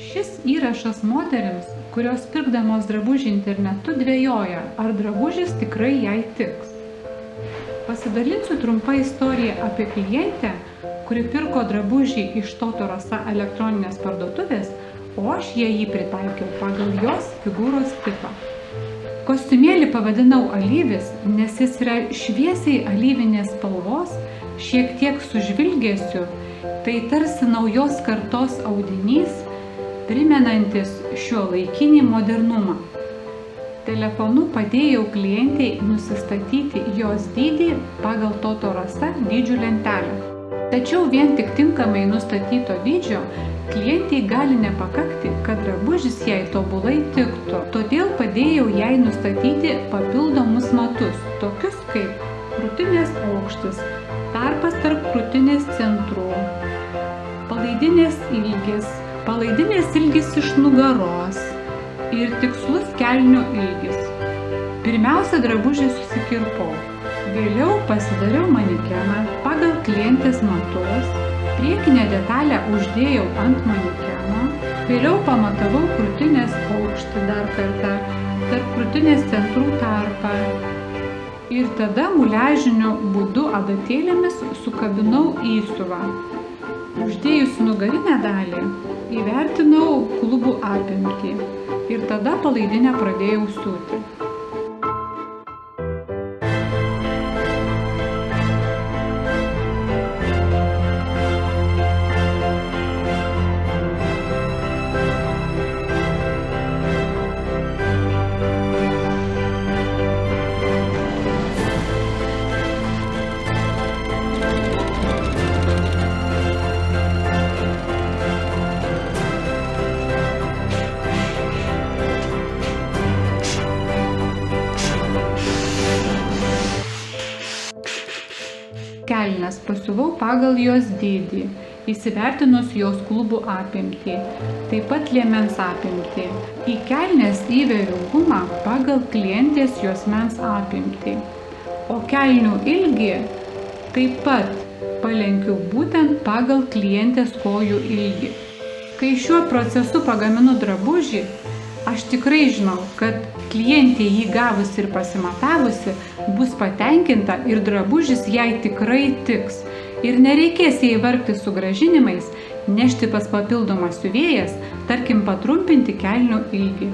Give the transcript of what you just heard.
Šis įrašas moterims, kurios pirkdamos drabužį internetu dvejoja, ar drabužis tikrai jai tiks. Pasidalinsiu trumpa istorija apie klientę, kuri pirko drabužį iš Toto Rasa elektroninės parduotuvės, o aš jį pritaikiau pagal jos figūros tipą. Kostiumėlį pavadinau alyvis, nes jis yra šviesiai alyvinės spalvos, šiek tiek su žvilgesiu, tai tarsi naujos kartos audinys, primenantis šiuolaikinį modernumą. Telefonu padėjau klientei nusistatyti jos dydį pagal Toto Rasa dydžių lentelę. Tačiau vien tik tinkamai nustatyto dydžio klientei gali nepakakti, kad drabužis jai tobulai tiktų. Todėl padėjau jai nustatyti papildomus matus, tokius kaip krūtinės aukštis, tarpas tarp krūtinės centrų, palaidinės ilgis iš nugaros ir tikslus kelnių ilgis. Pirmiausia, drabužį susikirpau. Vėliau pasidariau manikeną pagal klientės matus, priekinę detalę uždėjau ant manikeno, vėliau pamatavau krūtinės aukštį dar kartą, tarp krūtinės centrų tarpą ir tada muliažiniu būdu adatėlėmis sukabinau įsiuvą. Uždėjusi nugarinę dalį, įvertinau klubų apimtį ir tada palaidinę pradėjau siūti. Kelnes pasiuvau pagal jos dydį, įsivertinus jos klubų apimtį, taip pat liemens apimtį. Į kelnes įveriu gumą pagal klientės juosmens apimtį, o kelnių ilgį taip pat palenkiu būtent pagal klientės kojų ilgį. Kai šiuo procesu pagaminu drabužį, aš tikrai žinau, kad klientė jį gavusi ir pasimatavusi bus patenkinta ir drabužis jai tikrai tiks. Ir nereikės jai vargti su grąžinimais, nešti pas papildomas siuvėjas, tarkim patrumpinti kelnių ilgį.